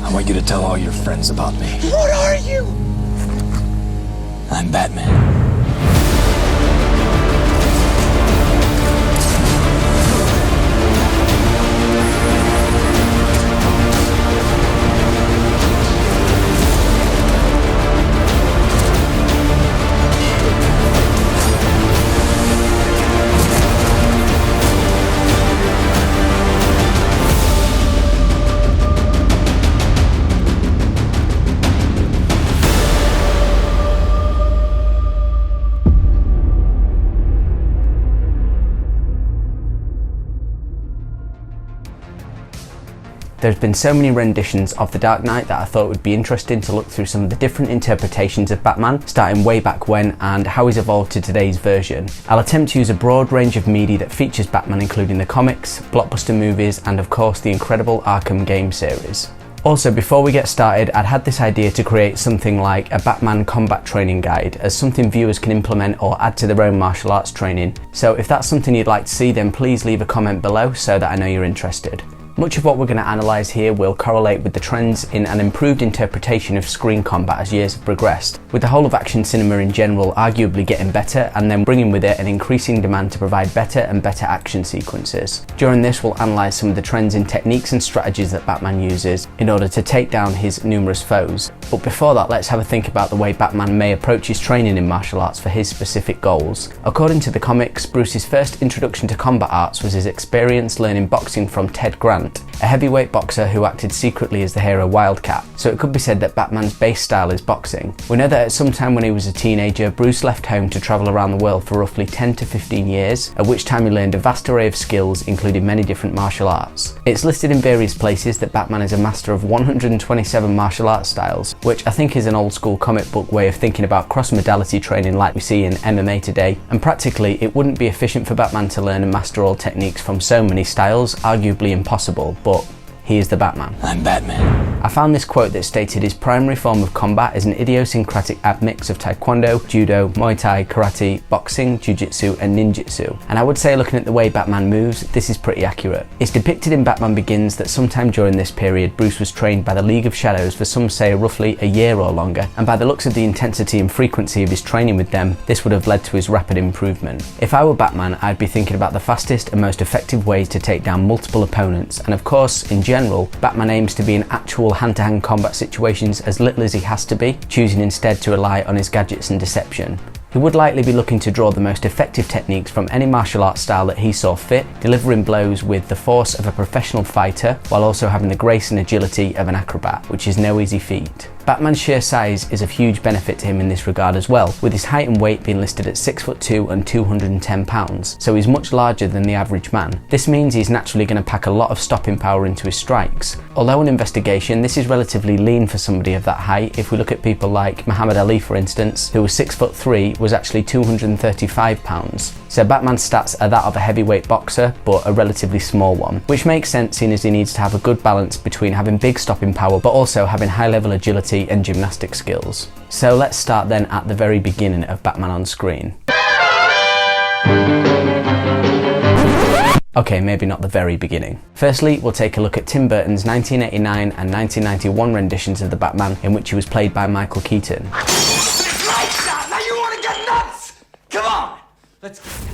I want you to tell all your friends about me. What are you? I'm Batman. There's been so many renditions of The Dark Knight that I thought it would be interesting to look through some of the different interpretations of Batman, starting way back when and how he's evolved to today's version. I'll attempt to use a broad range of media that features Batman, including the comics, blockbuster movies, and of course the incredible Arkham game series. Also, before we get started, I'd had this idea to create something like a Batman combat training guide, as something viewers can implement or add to their own martial arts training. So if that's something you'd like to see, then please leave a comment below so that I know you're interested. Much of what we're going to analyse here will correlate with the trends in an improved interpretation of screen combat as years have progressed, with the whole of action cinema in general arguably getting better and then bringing with it an increasing demand to provide better and better action sequences. During this we'll analyse some of the trends in techniques and strategies that Batman uses in order to take down his numerous foes. But before that, let's have a think about the way Batman may approach his training in martial arts for his specific goals. According to the comics, Bruce's first introduction to combat arts was his experience learning boxing from Ted Grant, a heavyweight boxer who acted secretly as the hero Wildcat, so it could be said that Batman's base style is boxing. We know that at some time when he was a teenager, Bruce left home to travel around the world for roughly 10 to 15 years, at which time he learned a vast array of skills, including many different martial arts. It's listed in various places that Batman is a master of 127 martial arts styles, which I think is an old school comic book way of thinking about cross-modality training like we see in MMA today, and practically it wouldn't be efficient for Batman to learn and master all techniques from so many styles, arguably impossible. But he is the Batman. I'm Batman. I found this quote that stated his primary form of combat is an idiosyncratic admix of taekwondo, judo, muay thai, karate, boxing, jiu-jitsu and ninjutsu. And I would say, looking at the way Batman moves, this is pretty accurate. It's depicted in Batman Begins that sometime during this period Bruce was trained by the League of Shadows for some say roughly a year or longer, and by the looks of the intensity and frequency of his training with them, this would have led to his rapid improvement. If I were Batman, I'd be thinking about the fastest and most effective ways to take down multiple opponents, and of course, in general, Batman aims to be in actual hand-to-hand combat situations as little as he has to be, choosing instead to rely on his gadgets and deception. He would likely be looking to draw the most effective techniques from any martial arts style that he saw fit, delivering blows with the force of a professional fighter while also having the grace and agility of an acrobat, which is no easy feat. Batman's sheer size is of huge benefit to him in this regard as well, with his height and weight being listed at 6'2" and 210 pounds, so he's much larger than the average man. This means he's naturally going to pack a lot of stopping power into his strikes. Although on investigation, this is relatively lean for somebody of that height. If we look at people like Muhammad Ali, for instance, who was 6'3", was actually 235 pounds. So Batman's stats are that of a heavyweight boxer, but a relatively small one, which makes sense seeing as he needs to have a good balance between having big stopping power but also having high level agility and gymnastic skills. So let's start then at the very beginning of Batman on screen. Okay, maybe not the very beginning. Firstly, we'll take a look at Tim Burton's 1989 and 1991 renditions of the Batman, in which he was played by Michael Keaton. Right shot! Now you want to get nuts? Come on! Let's get nuts.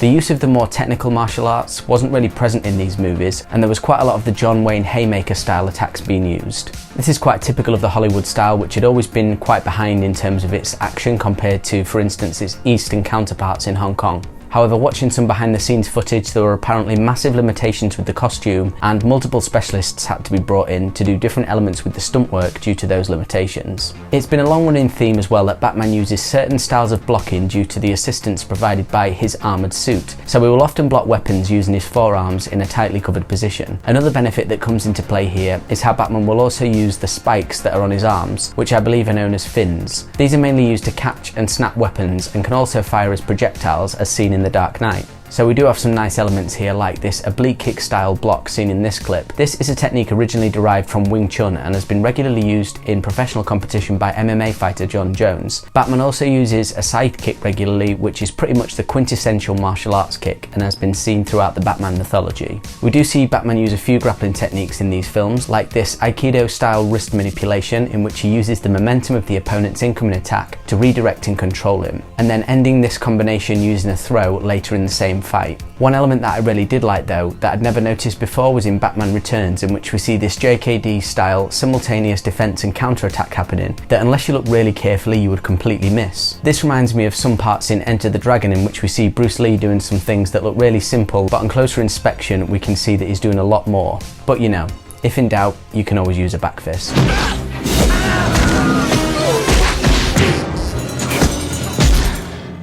The use of the more technical martial arts wasn't really present in these movies, and there was quite a lot of the John Wayne Haymaker style attacks being used. This is quite typical of the Hollywood style, which had always been quite behind in terms of its action compared to, for instance, its Eastern counterparts in Hong Kong. However, watching some behind the scenes footage, there were apparently massive limitations with the costume, and multiple specialists had to be brought in to do different elements with the stunt work due to those limitations. It's been a long running theme as well that Batman uses certain styles of blocking due to the assistance provided by his armoured suit, so he will often block weapons using his forearms in a tightly covered position. Another benefit that comes into play here is how Batman will also use the spikes that are on his arms, which I believe are known as fins. These are mainly used to catch and snap weapons and can also fire as projectiles, as seen in The Dark Knight. So we do have some nice elements here, like this oblique kick style block seen in this clip. This is a technique originally derived from Wing Chun and has been regularly used in professional competition by MMA fighter John Jones. Batman also uses a side kick regularly, which is pretty much the quintessential martial arts kick and has been seen throughout the Batman mythology. We do see Batman use a few grappling techniques in these films, like this Aikido style wrist manipulation, in which he uses the momentum of the opponent's incoming attack to redirect and control him, and then ending this combination using a throw later in the same fight. One element that I really did like though, that I'd never noticed before, was in Batman Returns, in which we see this JKD style simultaneous defense and counter-attack happening that unless you look really carefully you would completely miss. This reminds me of some parts in Enter the Dragon, in which we see Bruce Lee doing some things that look really simple, but on closer inspection we can see that he's doing a lot more. But you know, if in doubt, you can always use a back fist.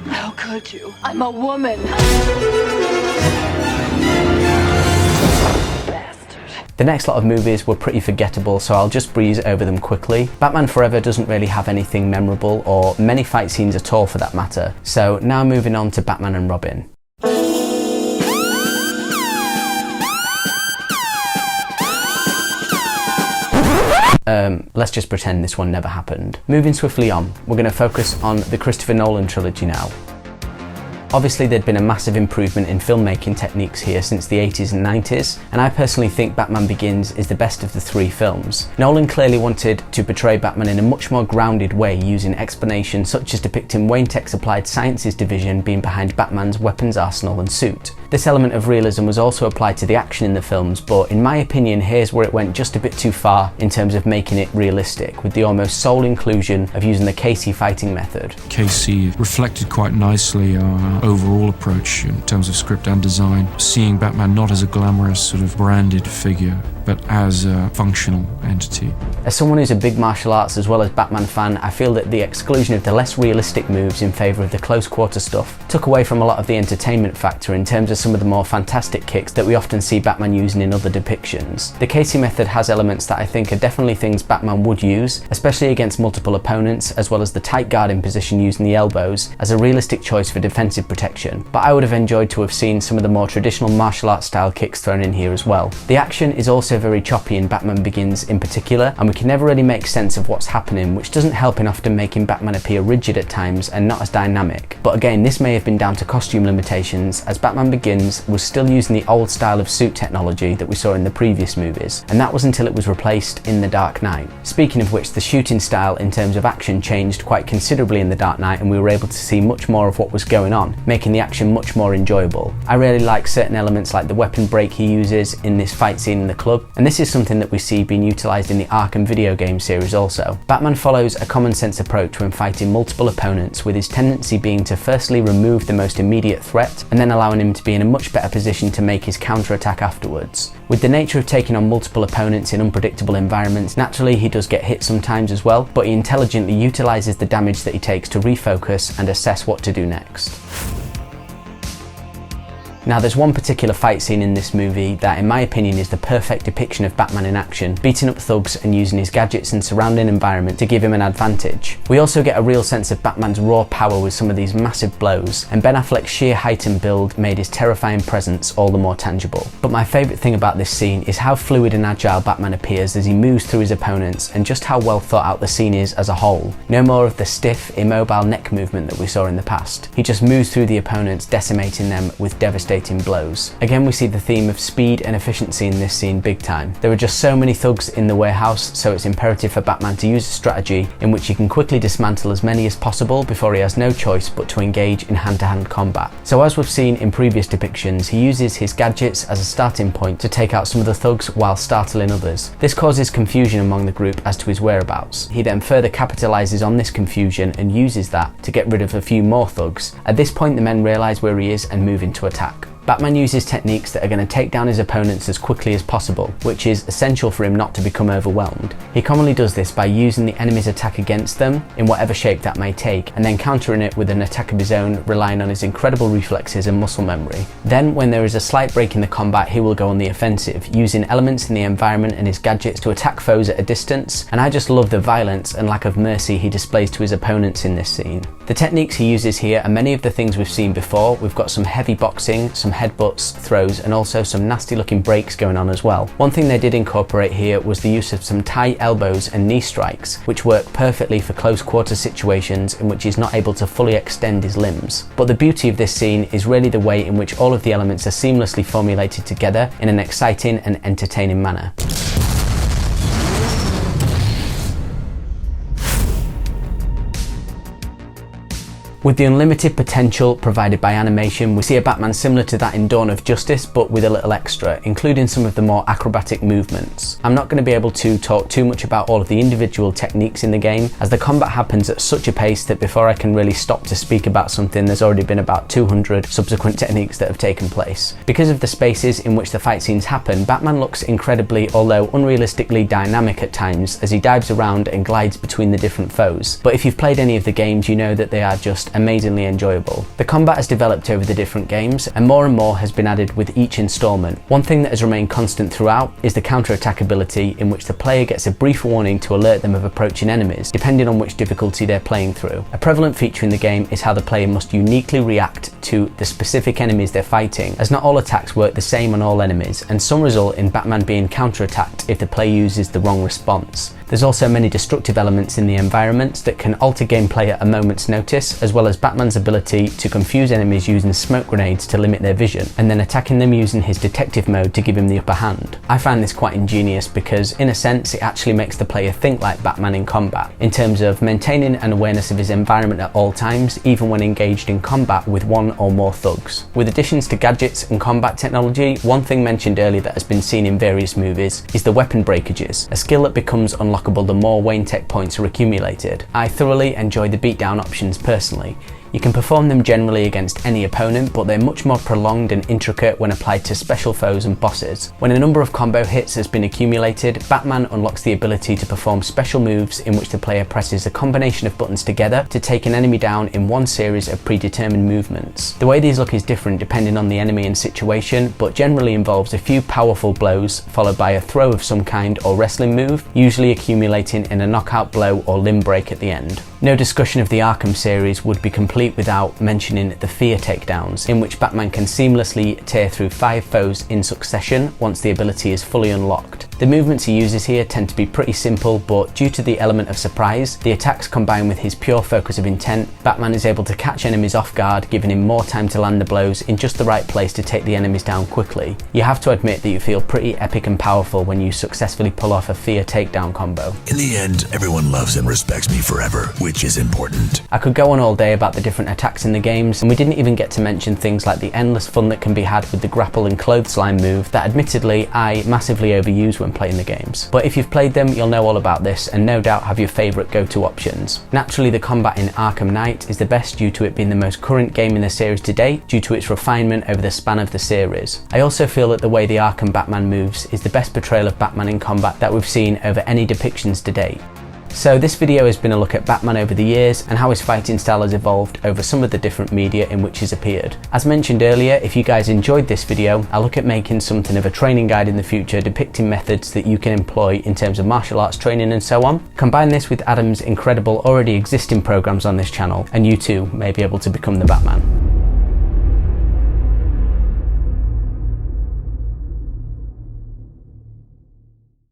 How could you? I'm a woman. The next lot of movies were pretty forgettable, so I'll just breeze over them quickly. Batman Forever doesn't really have anything memorable, or many fight scenes at all for that matter. So now moving on to Batman and Robin. Let's just pretend this one never happened. Moving swiftly on, we're going to focus on the Christopher Nolan trilogy now. Obviously there'd been a massive improvement in filmmaking techniques here since the 80s and 90s, and I personally think Batman Begins is the best of the three films. Nolan clearly wanted to portray Batman in a much more grounded way, using explanation such as depicting Wayne Tech's Applied Sciences division being behind Batman's weapons arsenal and suit. This element of realism was also applied to the action in the films, but in my opinion here's where it went just a bit too far in terms of making it realistic, with the almost sole inclusion of using the Casey fighting method. Casey reflected quite nicely our overall approach in terms of script and design, seeing Batman not as a glamorous sort of branded figure, but as a functional entity. As someone who's a big martial arts as well as Batman fan, I feel that the exclusion of the less realistic moves in favour of the close quarter stuff took away from a lot of the entertainment factor in terms of some of the more fantastic kicks that we often see Batman using in other depictions. The Casey method has elements that I think are definitely things Batman would use, especially against multiple opponents, as well as the tight guarding position using the elbows as a realistic choice for defensive protection, but I would have enjoyed to have seen some of the more traditional martial arts style kicks thrown in here as well. The action is also very choppy in Batman Begins in particular, and we can never really make sense of what's happening, which doesn't help in often making Batman appear rigid at times and not as dynamic. But again, this may have been down to costume limitations, as Batman Begins was still using the old style of suit technology that we saw in the previous movies, and that was until it was replaced in The Dark Knight. Speaking of which, the shooting style in terms of action changed quite considerably in The Dark Knight, and we were able to see much more of what was going on, making the action much more enjoyable. I really like certain elements like the weapon break he uses in this fight scene in the club, and this is something that we see being utilised in the ARKHAM video game series also. Batman follows a common sense approach when fighting multiple opponents, with his tendency being to firstly remove the most immediate threat and then allowing him to be in a much better position to make his counter-attack afterwards. With the nature of taking on multiple opponents in unpredictable environments, naturally he does get hit sometimes as well, but he intelligently utilises the damage that he takes to refocus and assess what to do next. Now there's one particular fight scene in this movie that in my opinion is the perfect depiction of Batman in action, beating up thugs and using his gadgets and surrounding environment to give him an advantage. We also get a real sense of Batman's raw power with some of these massive blows, and Ben Affleck's sheer height and build made his terrifying presence all the more tangible. But my favourite thing about this scene is how fluid and agile Batman appears as he moves through his opponents, and just how well thought out the scene is as a whole. No more of the stiff, immobile neck movement that we saw in the past. He just moves through the opponents, decimating them with devastating blows. Again, we see the theme of speed and efficiency in this scene big time. There are just so many thugs in the warehouse, so it's imperative for Batman to use a strategy in which he can quickly dismantle as many as possible before he has no choice but to engage in hand-to-hand combat. So as we've seen in previous depictions, he uses his gadgets as a starting point to take out some of the thugs while startling others. This causes confusion among the group as to his whereabouts. He then further capitalises on this confusion and uses that to get rid of a few more thugs. At this point the men realise where he is and move into attack. Batman uses techniques that are going to take down his opponents as quickly as possible, which is essential for him not to become overwhelmed. He commonly does this by using the enemy's attack against them, in whatever shape that may take, and then countering it with an attack of his own, relying on his incredible reflexes and muscle memory. Then, when there is a slight break in the combat, he will go on the offensive, using elements in the environment and his gadgets to attack foes at a distance, and I just love the violence and lack of mercy he displays to his opponents in this scene. The techniques he uses here are many of the things we've seen before. We've got some heavy boxing, some headbutts, throws, and also some nasty looking breaks going on as well. One thing they did incorporate here was the use of some tight elbows and knee strikes, which work perfectly for close quarter situations in which he's not able to fully extend his limbs. But the beauty of this scene is really the way in which all of the elements are seamlessly formulated together in an exciting and entertaining manner. With the unlimited potential provided by animation, we see a Batman similar to that in Dawn of Justice, but with a little extra, including some of the more acrobatic movements. I'm not going to be able to talk too much about all of the individual techniques in the game, as the combat happens at such a pace that before I can really stop to speak about something, there's already been about 200 subsequent techniques that have taken place. Because of the spaces in which the fight scenes happen, Batman looks incredibly, although unrealistically, dynamic at times as he dives around and glides between the different foes. But if you've played any of the games, you know that they are just amazingly enjoyable. The combat has developed over the different games, and more has been added with each installment. One thing that has remained constant throughout is the counter-attack ability, in which the player gets a brief warning to alert them of approaching enemies, depending on which difficulty they're playing through. A prevalent feature in the game is how the player must uniquely react to the specific enemies they're fighting, as not all attacks work the same on all enemies, and some result in Batman being counter-attacked if the player uses the wrong response. There's also many destructive elements in the environments that can alter gameplay at a moment's notice, as well as Batman's ability to confuse enemies using smoke grenades to limit their vision, and then attacking them using his detective mode to give him the upper hand. I find this quite ingenious because, in a sense, it actually makes the player think like Batman in combat, in terms of maintaining an awareness of his environment at all times, even when engaged in combat with one or more thugs. With additions to gadgets and combat technology, one thing mentioned earlier that has been seen in various movies is the weapon breakages, a skill that becomes unlockable the more Wayne Tech points are accumulated. I thoroughly enjoy the beatdown options personally. You can perform them generally against any opponent, but they're much more prolonged and intricate when applied to special foes and bosses. When a number of combo hits has been accumulated, Batman unlocks the ability to perform special moves in which the player presses a combination of buttons together to take an enemy down in one series of predetermined movements. The way these look is different depending on the enemy and situation, but generally involves a few powerful blows followed by a throw of some kind or wrestling move, usually accumulating in a knockout blow or limb break at the end. No discussion of the Arkham series would be complete without mentioning the fear takedowns, in which Batman can seamlessly tear through 5 foes in succession once the ability is fully unlocked. The movements he uses here tend to be pretty simple, but due to the element of surprise, the attacks combined with his pure focus of intent, Batman is able to catch enemies off guard, giving him more time to land the blows in just the right place to take the enemies down quickly. You have to admit that you feel pretty epic and powerful when you successfully pull off a fear takedown combo. In the end, everyone loves and respects me forever, which is important. I could go on all day about the different attacks in the games, and we didn't even get to mention things like the endless fun that can be had with the grapple and clothesline move that admittedly I massively overuse when playing the games. But if you've played them, you'll know all about this and no doubt have your favourite go-to options. Naturally, the combat in Arkham Knight is the best due to it being the most current game in the series to date, due to its refinement over the span of the series. I also feel that the way the Arkham Batman moves is the best portrayal of Batman in combat that we've seen over any depictions to date. So this video has been a look at Batman over the years and how his fighting style has evolved over some of the different media in which he's appeared. As mentioned earlier, if you guys enjoyed this video, I'll look at making something of a training guide in the future depicting methods that you can employ in terms of martial arts training and so on. Combine this with Adam's incredible already existing programs on this channel and you too may be able to become the Batman.